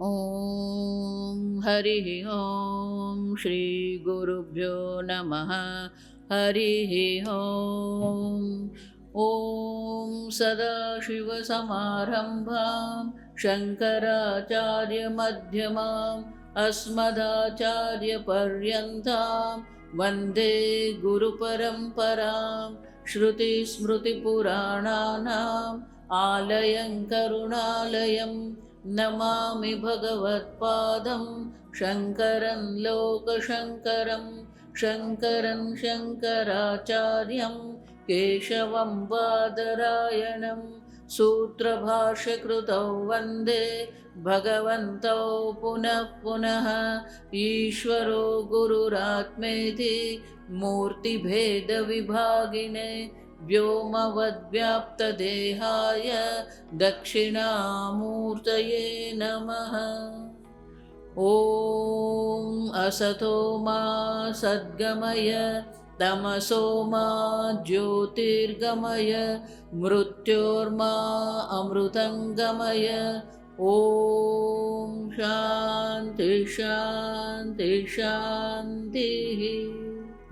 ॐ हरिः ॐ श्री गुरुभ्यो नमः। हरिः ॐ। ॐ सदाशिवसमारम्भां शङ्कराचार्यमध्यमाम् अस्मदाचार्यपर्यन्तां वन्दे गुरुपरम्परां। श्रुतिस्मृतिपुराणानाम् आलयं करुणालयं नमामि भगवत्पादं शङ्करं लोकशङ्करं। शङ्करं शङ्कराचार्यं केशवं बादरायणं सूत्रभाष्यकृतौ वन्दे भगवन्तौ पुनः पुनः। ईश्वरो गुरुरात्मेति मूर्तिभेदविभागिने व्योमवद्व्याप्तदेहाय दक्षिणामूर्तये नमः। ॐ असतो मा सद्गमय तमसो मा ज्योतिर्गमय मृत्योर्मा अमृतङ्गमय। ॐ शान्ति शान्ति शान्तिः।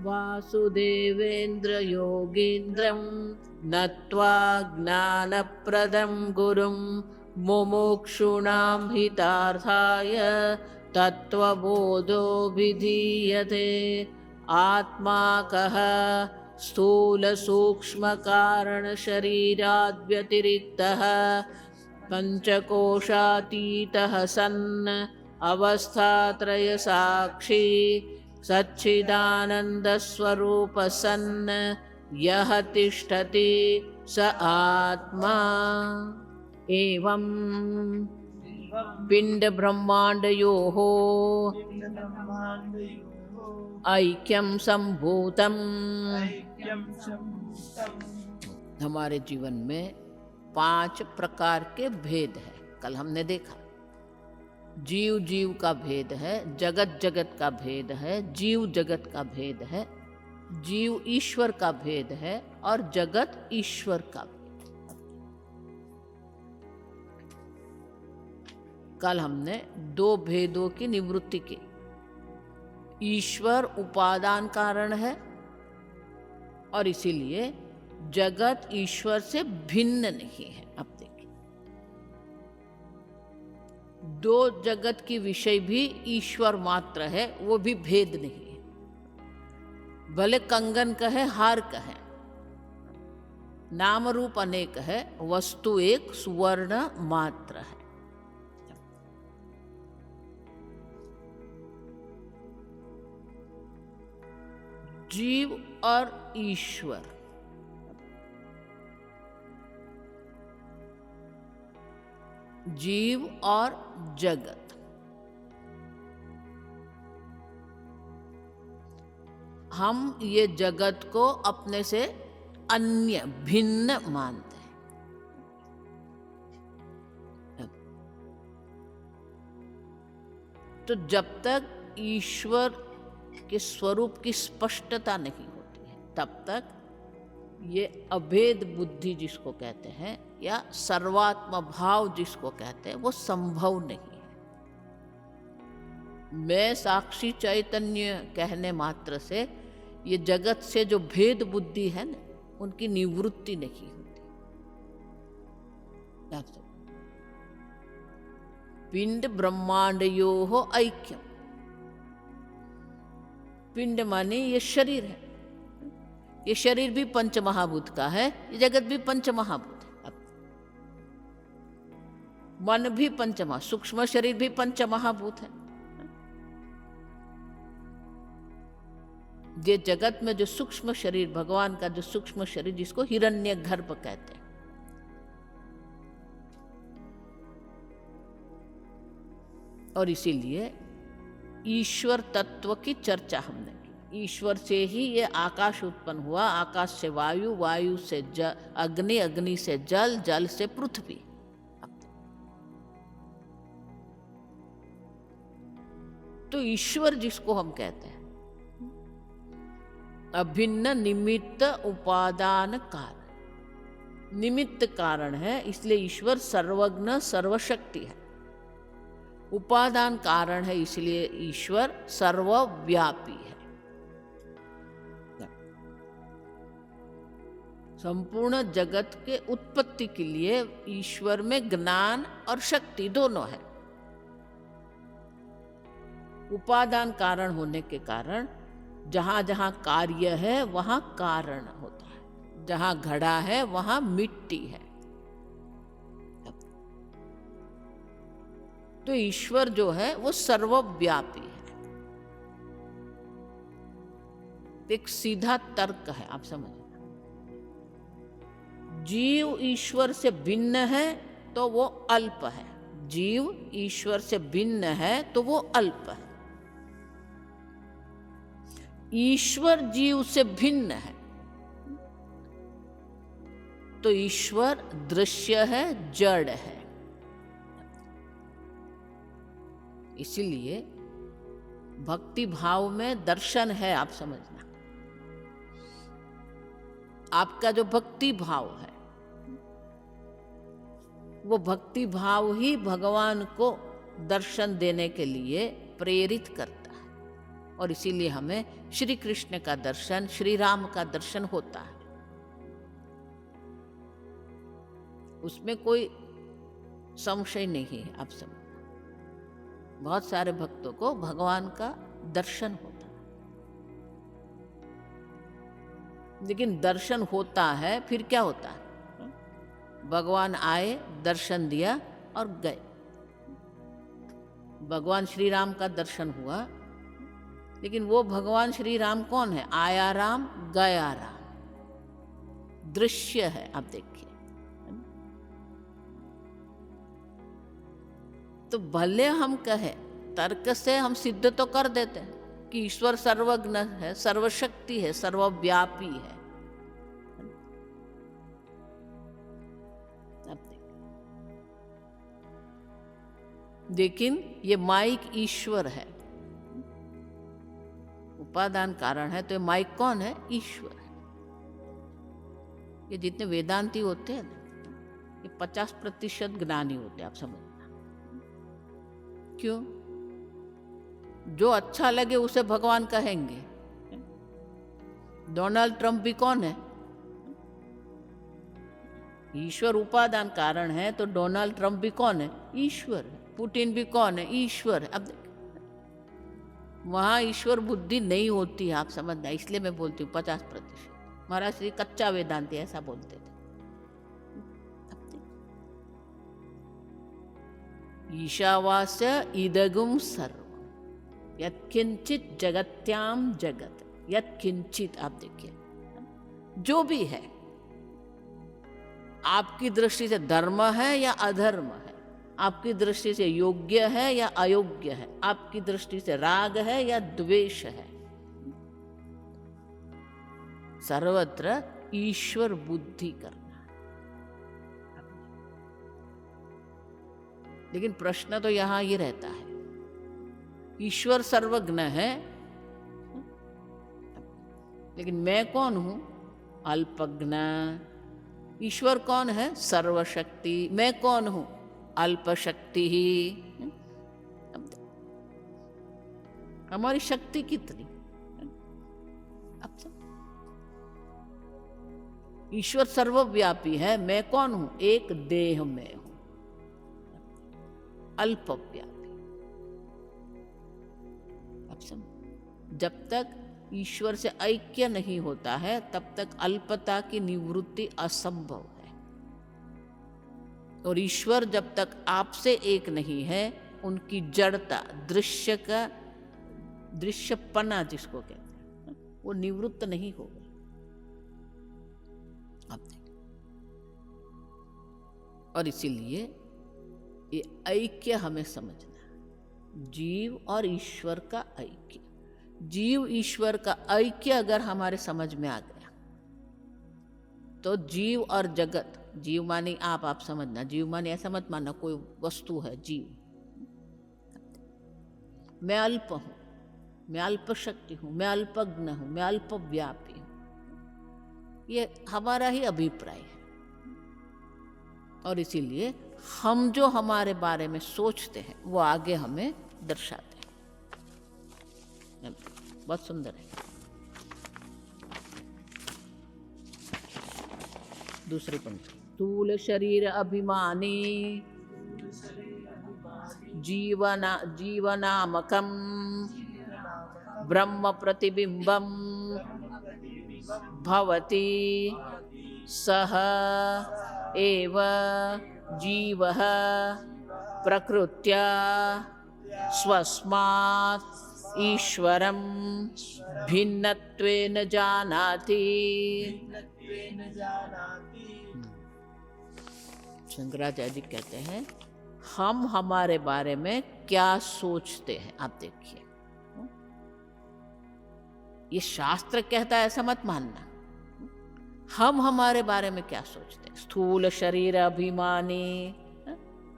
वासुदेवेन्द्र योगीन्द्रं नत्वा ज्ञानप्रदं गुरुं मुमुक्षूणां हितार्थाय तत्त्वबोधोऽभिधीयते। आत्मा कः स्थूलसूक्ष्मकारणशरीराद्व्यतिरिक्तः पञ्चकोशातीतः सन् अवस्थात्रयसाक्षी सच्चिदानन्दस्वरूपः सन् यः तिष्ठति स आत्मा। एवं पिण्डब्रह्माण्डयोः ऐक्यं सम्भूतम्। हमारे जीवन में 5 प्रकार के भेद हैं। कल हमने देखा जीव जीव का भेद है, जगत जगत का भेद है, जीव जगत का भेद है, जीव ईश्वर का भेद है और जगत ईश्वर का भेद। कल हमने 2 भेदों की निवृत्ति की। ईश्वर उपादान कारण है और इसीलिए जगत ईश्वर से भिन्न नहीं है। अब देखिए 2 जगत की विषय भी ईश्वर मात्र है, वो भी भेद नहीं है। भले कंगन कहे हार कहे, नाम रूप अनेक है, वस्तु एक सुवर्ण मात्र है। जीव और ईश्वर, जीव और जगत, हम ये जगत को अपने से अन्य भिन्न मानते हैं। तो जब तक ईश्वर के स्वरूप की स्पष्टता नहीं होती है तब तक ये अभेद बुद्धि जिसको कहते हैं या सर्वात्म भाव जिसको कहते हैं वो संभव नहीं है। मैं साक्षी चैतन्य कहने मात्र से ये जगत से जो भेद बुद्धि है ना उनकी निवृत्ति नहीं होती। पिंड ब्रह्मांडयोः ऐक्यम। पिंड माने ये शरीर है, ये शरीर भी पंच महाभूत का है, ये जगत भी पंच महाभूत है। अब मन भी सूक्ष्म शरीर भी पंच महाभूत है। ये जगत में जो सूक्ष्म शरीर, भगवान का जो सूक्ष्म शरीर जिसको हिरण्यगर्भ कहते हैं, और इसीलिए ईश्वर तत्व की चर्चा हमने की। ईश्वर से ही ये आकाश उत्पन्न हुआ, आकाश से वायु, वायु से अग्नि, अग्नि से जल, जल से पृथ्वी। तो ईश्वर जिसको हम कहते हैं अभिन्न निमित्त उपादान कारण, निमित्त कारण है, इसलिए ईश्वर सर्वज्ञ सर्वशक्ति है। उपादान कारण है, इसलिए ईश्वर सर्वव्यापी है। संपूर्ण जगत के उत्पत्ति के लिए ईश्वर में ज्ञान और शक्ति दोनों है। उपादान कारण होने के कारण जहां जहां कार्य है वहां कारण होता है, जहां घड़ा है वहां मिट्टी है। तो ईश्वर जो है वो सर्वव्यापी है। एक सीधा तर्क है, आप समझ। जीव ईश्वर से भिन्न है तो वो अल्प है। जीव ईश्वर से भिन्न है तो वो अल्प है। ईश्वर जीव से भिन्न है तो ईश्वर दृश्य है, जड़ है। इसीलिए भक्ति भाव में दर्शन है, आप समझना। आपका जो भक्ति भाव है वो भक्ति भाव ही भगवान को दर्शन देने के लिए प्रेरित करता है, और इसीलिए हमें श्री कृष्ण का दर्शन, श्री राम का दर्शन होता है। उसमें कोई संशय नहीं है, आप समझ। बहुत सारे भक्तों को भगवान का दर्शन होता है, लेकिन दर्शन होता है फिर क्या होता है? भगवान आए, दर्शन दिया और गए। भगवान श्री राम का दर्शन हुआ, लेकिन वो भगवान श्री राम कौन है? आया राम गया राम, दृश्य है। आप देखिए, तो भले हम कहे तर्क से हम सिद्ध तो कर देते हैं कि ईश्वर सर्वज्ञ है, सर्वशक्ति है, सर्वव्यापी है। लेकिन ये माइक ईश्वर है, उपादान कारण है, तो ये माइक कौन है? ईश्वर है। ये जितने वेदांती होते हैं ना, ये 50% ज्ञानी होते हैं, आप समझना। क्यों? जो अच्छा लगे उसे भगवान कहेंगे। डोनाल्ड ट्रंप भी कौन है? ईश्वर उपादान कारण है, तो डोनाल्ड ट्रंप भी कौन है? ईश्वर है। पुतिन भी कौन है? ईश्वर है। अब वहां ईश्वर बुद्धि नहीं होती है, आप समझना। इसलिए मैं बोलती हूँ 50%। महाराज श्री कच्चा वेदांती ऐसा बोलते थे। ईशावास्य इदगुम सर्व यत्किंचित जगत्याम जगत, यत्किंचित। आप देखिए, जो भी है आपकी दृष्टि से धर्म है या अधर्म है, आपकी दृष्टि से योग्य है या अयोग्य है, आपकी दृष्टि से राग है या द्वेष है, सर्वत्र ईश्वर बुद्धि करना। लेकिन प्रश्न तो यहां ये रहता है, ईश्वर सर्वज्ञ है, लेकिन मैं कौन हूं? अल्पज्ञ। ईश्वर कौन है? सर्वशक्ति। मैं कौन हूं? अल्पशक्ति ही। हमारी शक्ति कितनी? अब ईश्वर सर्वव्यापी है, मैं कौन हूं? एक देह में हूं, अल्पव्यापी। अब समझ, जब तक ईश्वर से ऐक्य नहीं होता है तब तक अल्पता की निवृत्ति असंभव है। और ईश्वर जब तक आपसे एक नहीं है, उनकी जड़ता, दृश्य का दृश्यपना जिसको कहते हैं, वो निवृत्त नहीं होगा। अब देखिए, और इसीलिए ये ऐक्य हमें समझना है, जीव और ईश्वर का ऐक्य। जीव ईश्वर का ऐक्य अगर हमारे समझ में आ गया तो जीव और जगत, जीव माने आप समझना, जीव माने ऐसा मत मानना कोई वस्तु है जीव। मैं अल्प हूं, मैं अल्प शक्ति हूं, मैं अल्पज्ञ हूं, मैं अल्पव्यापी हूं, ये हमारा ही अभिप्राय है। और इसीलिए हम जो हमारे बारे में सोचते हैं वो आगे हमें दर्शाते हैं। बहुत सुंदर है। दूसरी पंक्ति, स्थूल शरीर अभिमानी जीवनामकम ब्रह्म प्रतिबिंबम भवति सह एव जीवः प्रकृत्या स्वस्मात् ईश्वरं भिन्नत्वेन जानाति। शंकराचार्य जी कहते हैं हम हमारे बारे में क्या सोचते हैं। आप देखिए, ये शास्त्र कहता है ऐसा मत मानना। हम हमारे बारे में क्या सोचते हैं? स्थूल शरीर अभिमानी,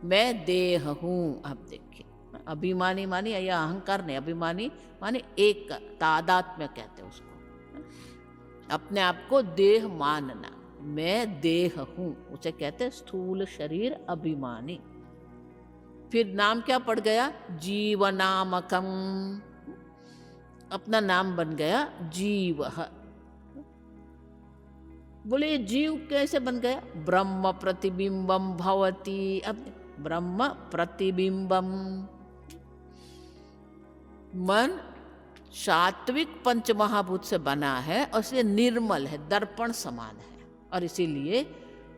मैं देह हूं। आप देखिए, अभिमानी मानी या अहंकार नहीं, अभिमानी मानी एक तादात्म्य कहते हैं उसको, अपने आप को देह मानना। मैं देह हूं, उसे कहते हैं स्थूल शरीर अभिमानी। फिर नाम क्या पड़ गया? जीवनामकम, अपना नाम बन गया जीव। बोले जीव कैसे बन गया? ब्रह्म प्रतिबिंबम भवति। अब ब्रह्म प्रतिबिंबम, मन सात्विक पंचमहाभूत से बना है और इसलिए निर्मल है, दर्पण समान है। और इसीलिए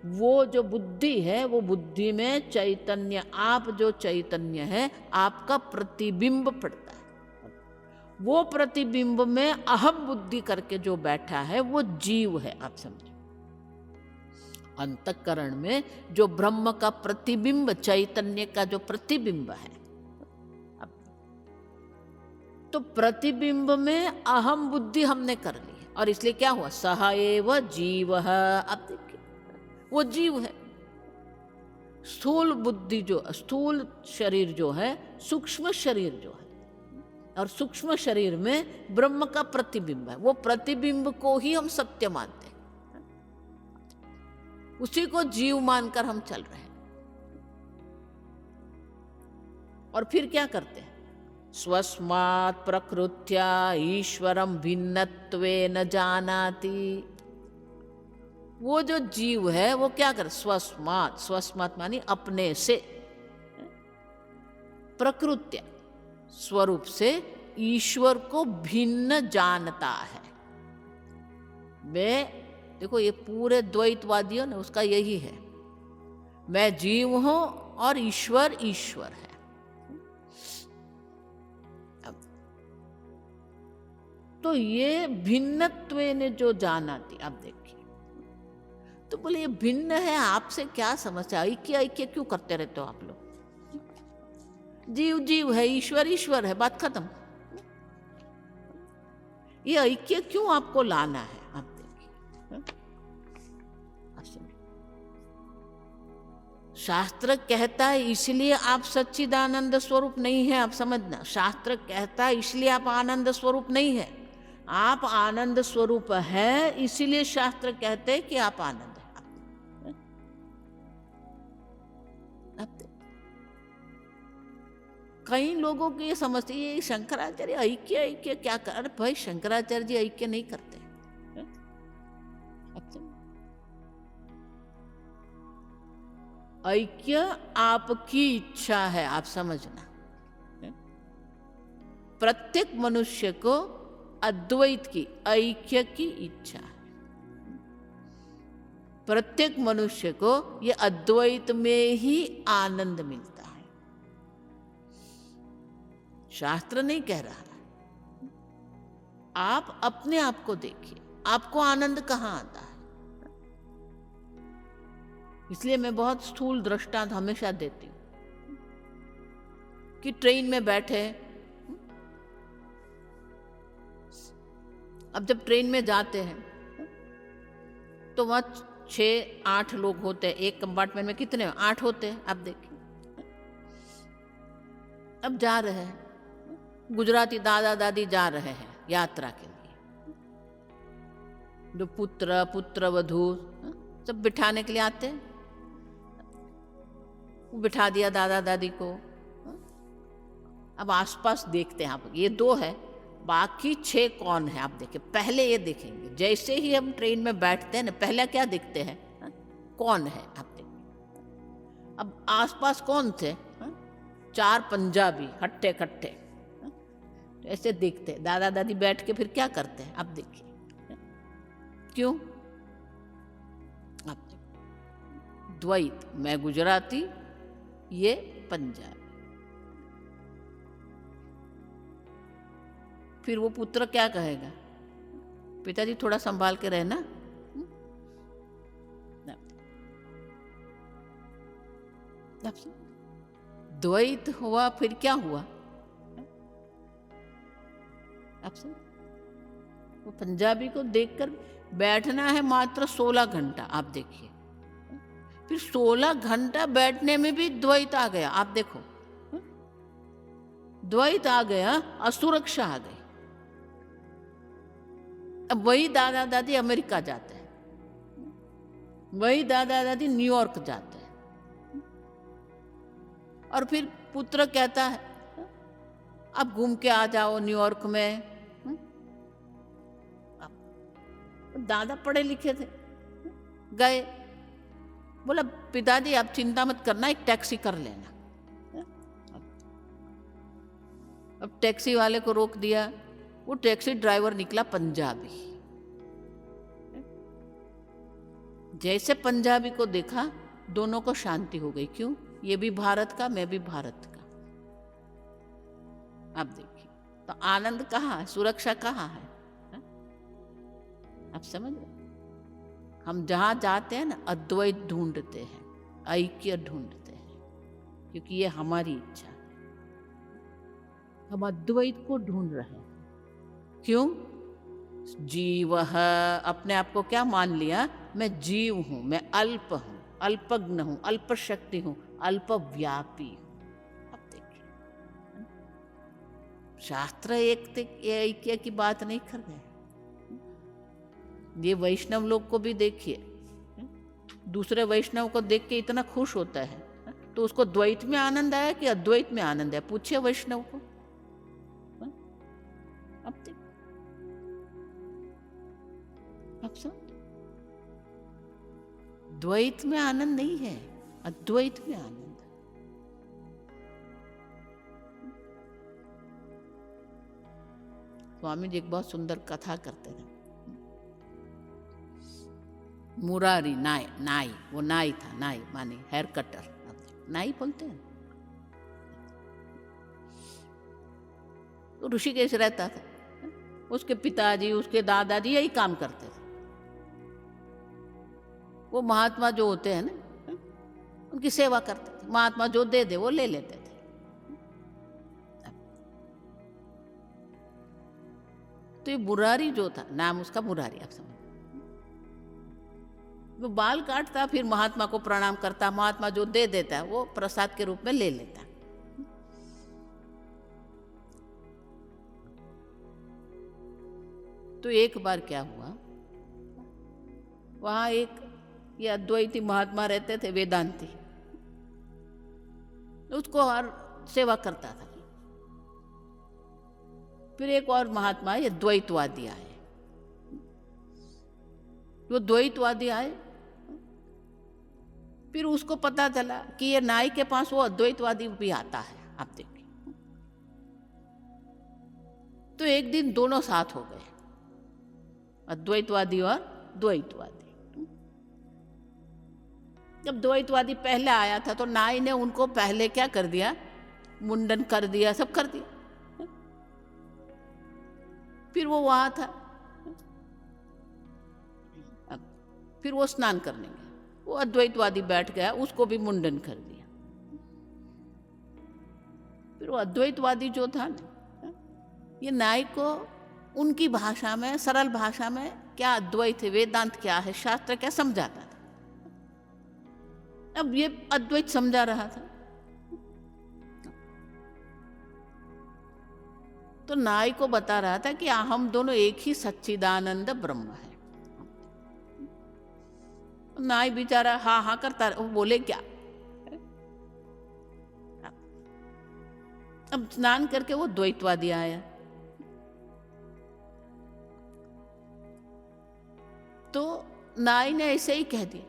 वो जो बुद्धि है, वो बुद्धि में चैतन्य, आप जो चैतन्य है, आपका प्रतिबिंब पड़ता है। वो प्रतिबिंब में अहम बुद्धि करके जो बैठा है वो जीव है। आप समझो, अंतःकरण में जो ब्रह्म का प्रतिबिंब, चैतन्य का जो प्रतिबिंब है, तो प्रतिबिंब में अहम बुद्धि हमने कर ली है और इसलिए क्या हुआ? सह एव जीव। अब देखिए, वो जीव है। स्थूल बुद्धि जो, स्थूल शरीर जो है, सूक्ष्म शरीर जो है, और सूक्ष्म शरीर में ब्रह्म का प्रतिबिंब है। वो प्रतिबिंब को ही हम सत्य मानते हैं, उसी को जीव मानकर हम चल रहे हैं। और फिर क्या करते हैं? स्वस्मात् प्रकृत्या ईश्वरं भिन्नत्वेन जानाति। वो जो जीव है वो क्या करे? स्वस्मात्, स्वस्मात् मानी अपने से, प्रकृत्या स्वरूप से ईश्वर को भिन्न जानता है। वे देखो, ये पूरे द्वैतवादियों ने उसका यही है, मैं जीव हूं और ईश्वर ईश्वर है। तो ये भिन्नत्व ने जो जाना थी, अब देखिए, तो बोले ये भिन्न है, आपसे क्या समस्या? ऐक्य ऐक्य क्यों करते रहते हो आप लोग? जीव जीव है, ईश्वर ईश्वर है, बात खत्म। ये ऐक्य क्यों आपको लाना है? आप देखिए, शास्त्र कहता है इसलिए आप सच्चिदानंद स्वरूप नहीं है। आप समझना, शास्त्र कहता है इसलिए आप आनंद स्वरूप नहीं है। आप आनंद स्वरूप है, इसीलिए शास्त्र कहते हैं कि आप आनंद है। कई लोगों की ये समझते, ये शंकराचार्य ऐक्य ऐक्य क्या कर? अरे भाई, शंकराचार्य जी ऐक्य नहीं करते। ऐक्य आपकी इच्छा है, आप समझना। प्रत्येक मनुष्य को अद्वैत की, ऐक्य की इच्छा है। प्रत्येक मनुष्य को ये अद्वैत में ही आनंद मिलता है। शास्त्र नहीं कह रहा है। आप अपने आप को देखिए, आपको आनंद कहाँ आता है? इसलिए मैं बहुत स्थूल दृष्टांत हमेशा देती हूं कि ट्रेन में बैठे, अब जब ट्रेन में जाते हैं तो वहां 6-8 लोग होते हैं। एक कंपार्टमेंट में कितने? 8 होते हैं। अब देखिए, अब जा रहे हैं, गुजराती दादा दादी जा रहे हैं यात्रा के लिए, जो पुत्र पुत्रवधू सब बिठाने के लिए आते हैं। वो बिठा दिया दादा दादी को। अब आसपास देखते हैं आप, ये 2 है, बाकी 6 कौन है आप देखिए। पहले ये देखेंगे, जैसे ही हम ट्रेन में बैठते हैं ना, पहले क्या दिखते हैं? कौन है आप देखिए। अब आसपास कौन थे? 4 पंजाबी हट्टे कट्टे। तो ऐसे देखते हैं, दादा दादी बैठ के फिर क्या करते हैं आप देखिए। क्यों? आप देखिए, द्वैत, मैं गुजराती, ये पंजाबी। फिर वो पुत्र क्या कहेगा? पिताजी थोड़ा संभाल के रहना। द्वैत हुआ, फिर क्या हुआ? आपसे वो पंजाबी को देखकर बैठना है मात्र 16 घंटा। आप देखिए, फिर 16 घंटा बैठने में भी द्वैत आ गया। आप देखो, द्वैत आ गया, असुरक्षा आ गई। अब वही दादा दादी अमेरिका जाते हैं, वही दादा दादी न्यूयॉर्क जाते हैं, और फिर पुत्र कहता है अब घूम के आ जाओ न्यूयॉर्क में। दादा पढ़े लिखे थे, गए, बोला पिताजी आप चिंता मत करना, एक टैक्सी कर लेना। अब टैक्सी वाले को रोक दिया, वो टैक्सी ड्राइवर निकला पंजाबी। जैसे पंजाबी को देखा, दोनों को शांति हो गई। क्यों? ये भी भारत का, मैं भी भारत का। आप देखिए, तो आनंद कहाँ है? सुरक्षा कहाँ है? आप समझ रहे? हम जहां जाते हैं ना, अद्वैत ढूंढते हैं, ऐक्य ढूंढते हैं, क्योंकि ये हमारी इच्छा है। हम अद्वैत को ढूंढ रहे हैं। क्यों? जीव अपने आप को क्या मान लिया? मैं जीव हूं, मैं अल्प हूं, अल्पज्ञ हूं, अल्प शक्ति हूं, अल्पव्यापी हूं। अब देखिए, शास्त्र ऐक्य की बात नहीं कर रहे। ये वैष्णव लोग को भी देखिए, दूसरे वैष्णव को देख के इतना खुश होता है, तो उसको द्वैत में आनंद आया कि अद्वैत में आनंद है? पूछिए वैष्णव को। अब द्वैत में आनंद नहीं है, अद्वैत में आनंद है। स्वामी जी एक बहुत सुंदर कथा करते थे। मुरारी नाई, नाई, वो नाई था, नाई माने हेयर कटर, नाई बोलते हैं। तो ऋषिकेश रहता था, उसके पिताजी, उसके दादाजी यही काम करते थे। वो महात्मा जो होते हैं ना, उनकी सेवा करते थे। महात्मा जो दे दे वो ले लेते थे। तो ये मुरारी जो था, नाम उसका मुरारी, आप समझ, वो बाल काटता, फिर महात्मा को प्रणाम करता, महात्मा जो दे देता है वो प्रसाद के रूप में ले लेता। तो एक बार क्या हुआ, वहां एक ये अद्वैती महात्मा रहते थे, वेदांती, उसको हर सेवा करता था। फिर एक और महात्मा, ये द्वैतवादी आए। वो द्वैतवादी आए, फिर उसको पता चला कि ये नाई के पास वो अद्वैतवादी भी आता है। आप देखिए, तो एक दिन दोनों साथ हो गए, अद्वैतवादी और द्वैतवादी। जब द्वैतवादी पहले आया था, तो नाई ने उनको पहले क्या कर दिया? मुंडन कर दिया, सब कर दिया। फिर वो वहां था, फिर वो स्नान करने गया, वो अद्वैतवादी बैठ गया, उसको भी मुंडन कर दिया। फिर वो अद्वैतवादी जो था ना, ये नाई को उनकी भाषा में, सरल भाषा में, क्या अद्वैत है, वेदांत क्या है, शास्त्र क्या, समझाता था। अब ये अद्वैत समझा रहा था, तो नाई को बता रहा था कि हम दोनों एक ही सच्चिदानंद ब्रह्म है। नाई बेचारा हाँ हाँ करता, वो बोले क्या? अब स्नान करके वो द्वैतवादी आया, तो नाई ने ऐसे ही कह दिया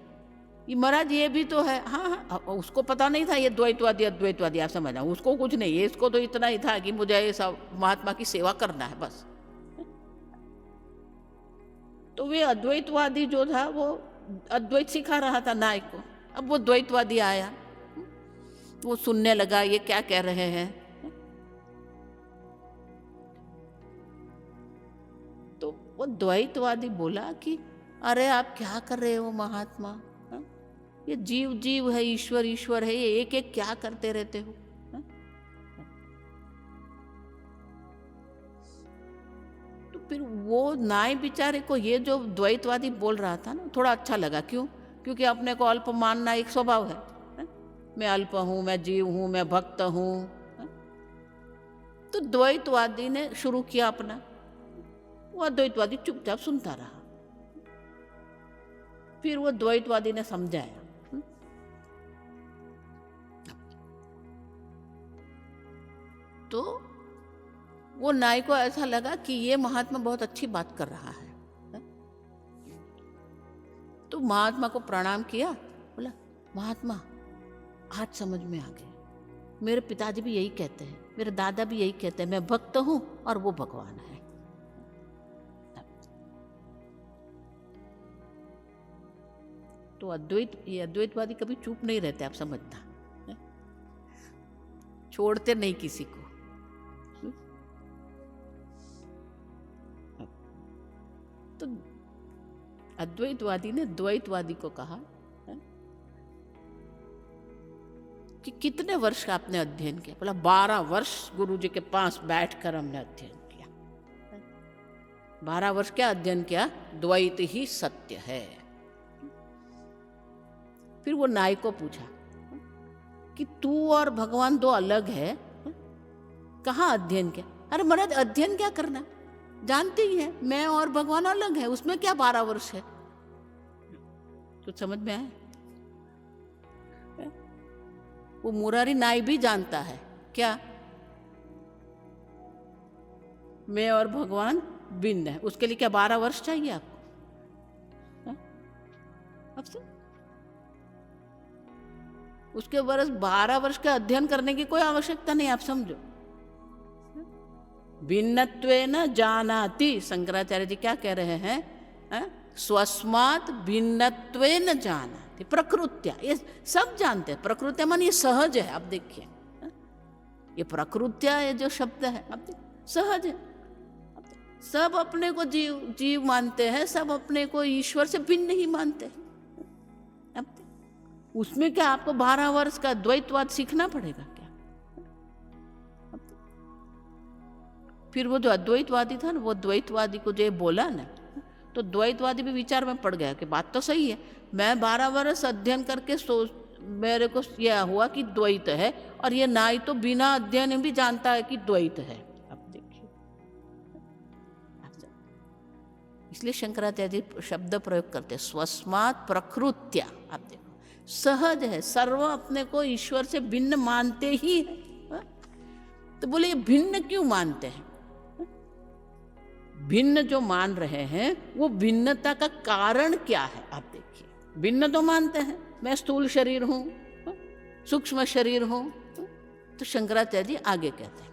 कि महाराज ये भी तो है। हाँ हाँ, उसको पता नहीं था ये द्वैतवादी अद्वैतवादी, आप समझना, उसको कुछ नहीं है, इसको तो इतना ही था कि मुझे ये सब महात्मा की सेवा करना है बस। तो वे अद्वैतवादी जो था वो अद्वैत सिखा रहा था नाई को। अब वो द्वैतवादी आया, वो सुनने लगा ये क्या कह रहे हैं। तो वो द्वैतवादी बोला कि अरे आप क्या कर रहे हो महात्मा, ये जीव जीव है, ईश्वर ईश्वर है, ये एक एक क्या करते रहते हो। तो फिर वो नाई बेचारे को ये जो द्वैतवादी बोल रहा था ना, थोड़ा अच्छा लगा। क्यों? क्योंकि अपने को अल्प मानना एक स्वभाव है। मैं अल्प हूं, मैं जीव हूं, मैं भक्त हूं। तो द्वैतवादी ने शुरू किया अपना, वो अद्वैतवादी चुपचाप सुनता रहा। फिर वो द्वैतवादी ने समझाया। तो वो नाई को ऐसा लगा कि ये महात्मा बहुत अच्छी बात कर रहा है। तो महात्मा को प्रणाम किया, बोला महात्मा आज समझ में आ गया, मेरे पिताजी भी यही कहते हैं, मेरे दादा भी यही कहते हैं, मैं भक्त हूं और वो भगवान है। तो ये अद्वैतवादी कभी चुप नहीं रहते, आप समझना, छोड़ते नहीं किसी को। तो अद्वैतवादी ने द्वैतवादी को कहा कि कितने वर्ष का आपने अध्ययन किया? बोला 12 वर्ष गुरुजी के पास बैठकर हमने अध्ययन किया। 12 वर्ष क्या अध्ययन किया? द्वैत ही सत्य है। फिर वो नाई को पूछा कि तू और भगवान दो अलग है, कहाँ अध्ययन किया? अरे महाराज अध्ययन क्या करना, जानते ही है मैं और भगवान अलग है, उसमें क्या 12 वर्ष है? कुछ समझ में आए? वो मुरारी नाई भी जानता है क्या, मैं और भगवान भिन्न है। उसके लिए क्या 12 वर्ष चाहिए आपको? अब से उसके 12 वर्ष का अध्ययन करने की कोई आवश्यकता नहीं, आप समझो। भिन्नत्वेन जानाति, शंकराचार्य जी क्या कह रहे हैं? स्वस्मात् भिन्नत्वेन जानाति प्रकृत्या, ये सब जानते हैं। प्रकृत्या मान ये सहज है, आप देखिए, ये प्रकृत्या ये जो शब्द है आप सहज है। सब अपने को जीव जीव मानते हैं, सब अपने को ईश्वर से भिन्न ही मानते हैं। उसमें क्या आपको 12 वर्ष का द्वैतवाद सीखना पड़ेगा क्या? फिर वो जो अद्वैतवादी था ना, वो द्वैतवादी को जो बोला ना, तो द्वैतवादी भी विचार में पड़ गया कि बात तो सही है, मैं 12 वर्ष अध्ययन करके मेरे को यह हुआ कि द्वैत है, और ये नाई तो बिना अध्ययन भी जानता है कि द्वैत है। अब देखिए, इसलिए शंकराचार्य जी शब्द प्रयोग करते स्वस्मात् प्रकृत्या। आप देखो सहज है, सर्व अपने को ईश्वर से भिन्न मानते ही है। तो बोले ये भिन्न क्यों मानते हैं? भिन्न जो मान रहे हैं वो भिन्नता का कारण क्या है? आप देखिए, भिन्न तो मानते हैं, मैं स्थूल शरीर हूं, सूक्ष्म शरीर हूं। तो शंकराचार्य जी आगे कहते हैं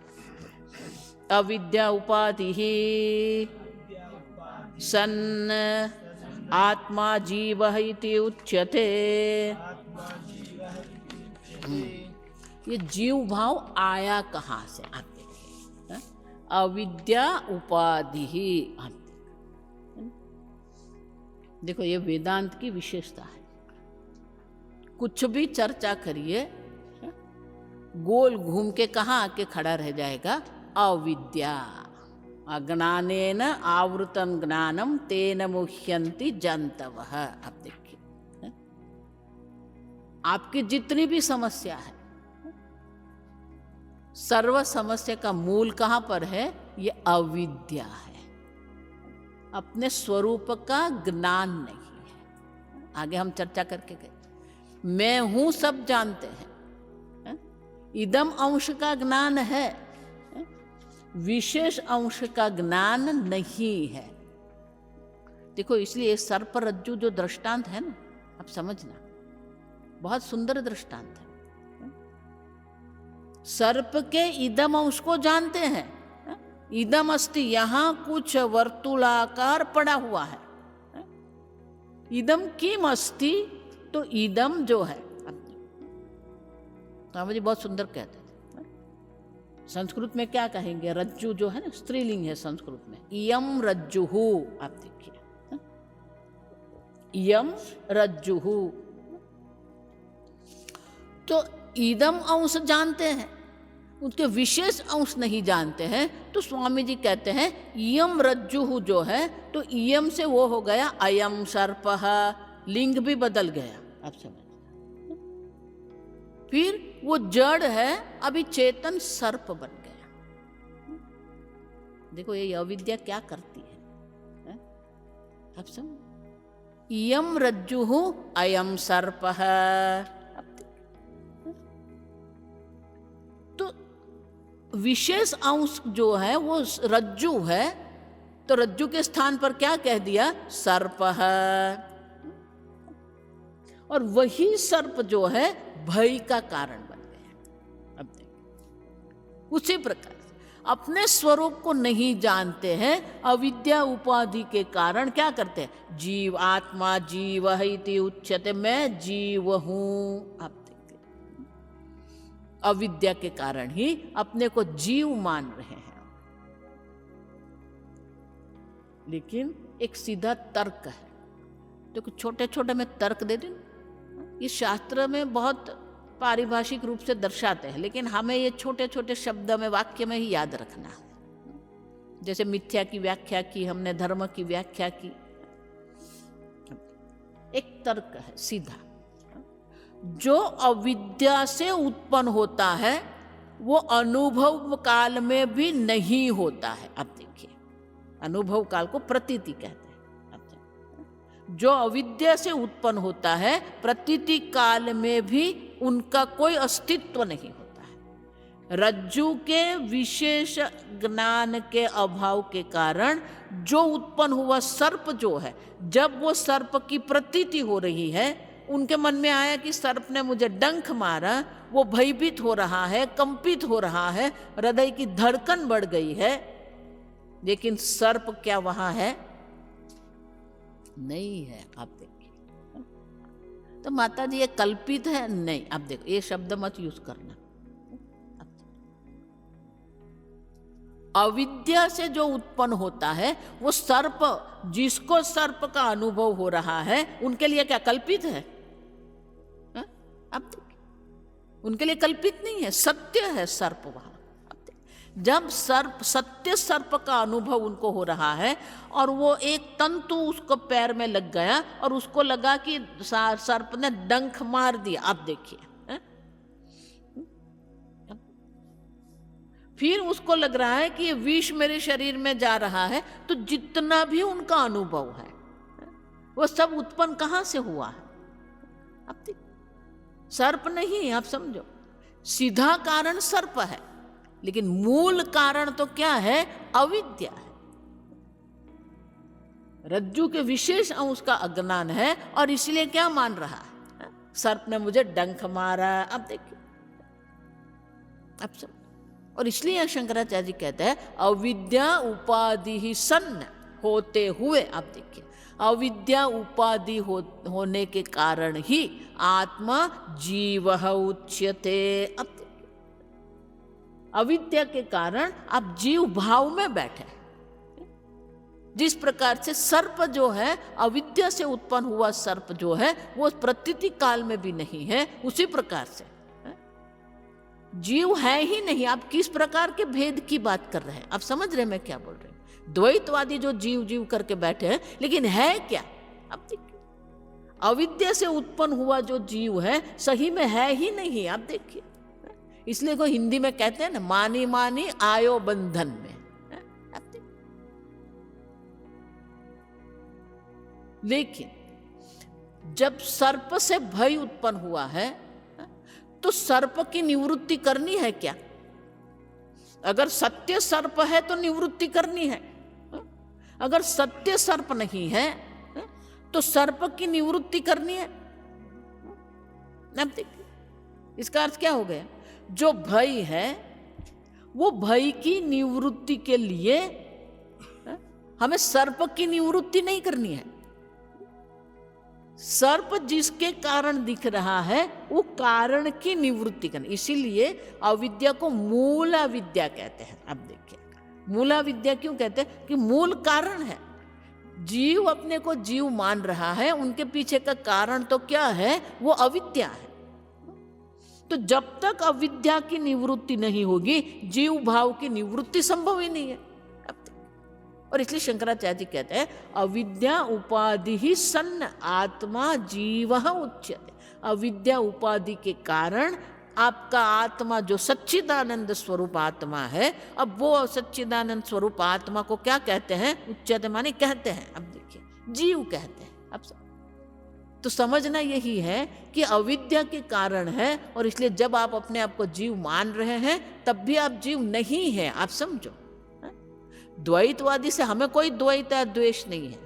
अविद्या उपाधि सन् आत्मा जीव इति उच्यते। ये जीव भाव आया कहाँ से? आप देखिए, अविद्या उपाधि ही। देखो ये वेदांत की विशेषता है, कुछ भी चर्चा करिए गोल घूम के कहाँ आके खड़ा रह जाएगा? अविद्या। अज्ञानेन आवृतम ज्ञानम तेन मुह्यन्ति जन्तवः। आप देखिए, आपकी जितनी भी समस्या है, सर्व समस्या का मूल कहाँ पर है? ये अविद्या है, अपने स्वरूप का ज्ञान नहीं है। आगे हम चर्चा करके गए, मैं हूं सब जानते हैं, इदम अंश का ज्ञान है, विशेष अंश का ज्ञान नहीं है। देखो, इसलिए सर्प रज्जु जो दृष्टांत है ना, आप समझना, बहुत सुंदर दृष्टांत है। सर्प के इदम अंश को जानते हैं, इदम अस्ति, यहां कुछ वर्तुलाकार पड़ा हुआ है, इदम किम अस्ति, तो इदम जो है, स्वामी जी बहुत सुंदर कहते थे। संस्कृत में क्या कहेंगे, रज्जु जो है ना, स्त्रीलिंग है संस्कृत में, इयम रज्जुहु, आप देखिए, इयम रज्जुहु। तो इदम अंश जानते हैं, उनके विशेष अंश नहीं जानते हैं, तो स्वामी जी कहते हैं इयम रज्जुहु जो है, तो इयम से वो हो गया अयम सर्पः, लिंग भी बदल गया, आप समझ। फिर वो जड़ है, अभी चेतन सर्प बन गया। देखो ये अविद्या क्या करती है? आप समझ, इयम रज्जुहु अयम सर्पः। तो विशेष अंश जो है वो रज्जु है, तो रज्जु के स्थान पर क्या कह दिया, सर्पः। और वही सर्प जो है भय का कारण बन गया। अब देखिए, उसी प्रकार अपने स्वरूप को नहीं जानते हैं, अविद्या उपाधि के कारण क्या करते हैं, जीव आत्मा जीव इति उच्यते, मैं जीव हूं। अब देखिए, अविद्या के कारण ही अपने को जीव मान रहे हैं। लेकिन एक सीधा तर्क है, देखो छोटे छोटे में तर्क दे दूं, ये शास्त्र में बहुत पारिभाषिक रूप से दर्शाते हैं, लेकिन हमें ये छोटे छोटे शब्द में, वाक्य में ही याद रखना है। जैसे मिथ्या की व्याख्या की हमने, धर्म की व्याख्या की। एक तर्क है सीधा, जो अविद्या से उत्पन्न होता है वो अनुभव काल में भी नहीं होता है। अब देखिए, अनुभव काल को प्रतीति कहते हैं। जो अविद्या से उत्पन्न होता है, प्रतीति काल में भी उनका कोई अस्तित्व नहीं होता है। रज्जु के विशेष ज्ञान के अभाव के कारण जो उत्पन्न हुआ सर्प जो है, जब वो सर्प की प्रतीति हो रही है, उनके मन में आया कि सर्प ने मुझे डंक मारा, वो भयभीत हो रहा है, कंपित हो रहा है, हृदय की धड़कन बढ़ गई है, लेकिन सर्प क्या वहां है? नहीं है। आप देखिए, तो माता जी ये कल्पित है? नहीं। आप देखो, ये शब्द मत यूज करना। अविद्या से जो उत्पन्न होता है वो सर्प, जिसको सर्प का अनुभव हो रहा है, उनके लिए क्या कल्पित है? आप देखिए, उनके लिए कल्पित नहीं है, सत्य है सर्प वहां। जब सर्प, सत्य सर्प का अनुभव उनको हो रहा है और वो एक तंतु उसको पैर में लग गया और उसको लगा कि सर्प ने डंक मार दिया। आप देखिए, फिर उसको लग रहा है कि ये विष मेरे शरीर में जा रहा है, तो जितना भी उनका अनुभव है वो सब उत्पन्न कहां से हुआ है? आप देखिए, सर्प नहीं, आप समझो, सीधा कारण सर्प है, लेकिन मूल कारण तो क्या है? अविद्या है। रज्जु के विशेष अंश का अज्ञान है और इसलिए क्या मान रहा है? सर्प ने मुझे डंक मारा। अब देखिए, अब सब, और इसलिए शंकराचार्य जी कहते हैं अविद्या उपाधि ही सन्न होते हुए, आप देखिए, अविद्या उपाधि होने के कारण ही आत्मा जीव उच्यते। अब अविद्या के कारण आप जीव भाव में बैठे। जिस प्रकार से सर्प जो है, अविद्या से उत्पन्न हुआ सर्प जो है, वो प्रतीति काल में भी नहीं है, उसी प्रकार से जीव है ही नहीं। आप किस प्रकार के भेद की बात कर रहे हैं? आप समझ रहे हैं मैं क्या बोल रही हूं? द्वैतवादी जो जीव जीव करके बैठे हैं, लेकिन है क्या? अब देखिए, अविद्या से उत्पन्न हुआ जो जीव है सही में है ही नहीं। आप देखिए, इसलिए को हिंदी में कहते हैं ना, मानी मानी आयो बंधन में। लेकिन जब सर्प से भय उत्पन्न हुआ है, तो सर्प की निवृत्ति करनी है क्या? अगर सत्य सर्प है तो निवृत्ति करनी है। अगर सत्य सर्प नहीं है तो सर्प की निवृत्ति करनी है। अब देखिए इसका अर्थ क्या हो गया? जो भय है वो भय की निवृत्ति के लिए हमें सर्प की निवृत्ति नहीं करनी है। सर्प जिसके कारण दिख रहा है वो कारण की निवृत्ति करनी। इसीलिए अविद्या को मूल अविद्या कहते हैं। अब देखिए मूल अविद्या क्यों कहते हैं? कि मूल कारण है। जीव अपने को जीव मान रहा है, उनके पीछे का कारण तो क्या है? वो अविद्या है। तो जब तक अविद्या की निवृत्ति नहीं होगी जीव भाव की निवृत्ति संभव ही नहीं है। और इसलिए शंकराचार्य जी कहते हैं अविद्या उपाधि ही सन्न आत्मा जीवः उच्यते। अविद्या उपाधि के कारण आपका आत्मा जो सच्चिदानंद स्वरूप आत्मा है, अब वो सच्चिदानंद स्वरूप आत्मा को क्या कहते हैं? उच्यते माने कहते हैं। अब देखिए जीव कहते हैं। अब तो समझना यही है कि अविद्या के कारण है, और इसलिए जब आप अपने आप को जीव मान रहे हैं तब भी आप जीव नहीं है। आप समझो, द्वैतवादी से हमें कोई द्वैत या द्वेष नहीं है,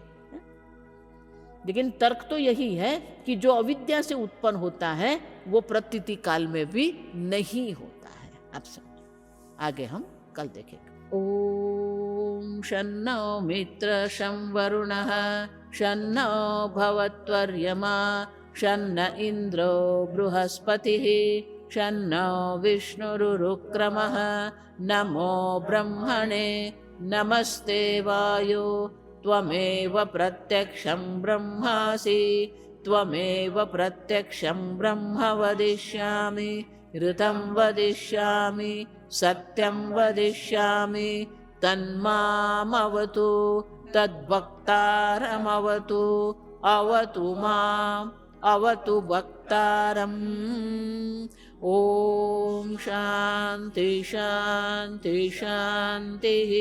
लेकिन तर्क तो यही है कि जो अविद्या से उत्पन्न होता है वो प्रतीति काल में भी नहीं होता है। आप समझो, आगे हम कल देखेंगे। ओम शन्नो मित्र शं वरुणः शन्नो भवत्वर्यमा शन्न इंद्रो बृहस्पतिः शन्नो विष्णुरुक्रमः नमो ब्रह्मणे नमस्ते वायो त्वमेव प्रत्यक्षं ब्रह्मासि त्वमेव प्रत्यक्षं ब्रह्म वदिष्यामि ऋतं वदिष्यामि सत्यं वदिष्यामि तन्मामवतु तद्वक्तारमवतु अवतु माम् अवतु वक्तारम्। ओम शांति शांति शांतिः।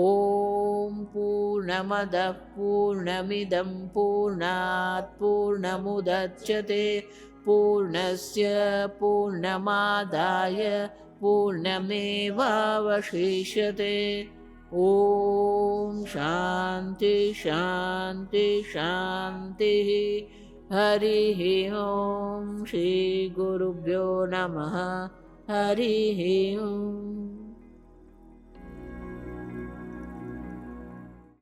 ओम पूर्णमदः पूर्णमिदं पूर्णात् पूर्णमुदच्यते पूर्णस्य पूर्णमादाय पूर्णमेवावशिष्यते। ओम शांति शांति शांतिः। हरिः ओम श्री गुरुभ्यो नमः। हरिः ओम।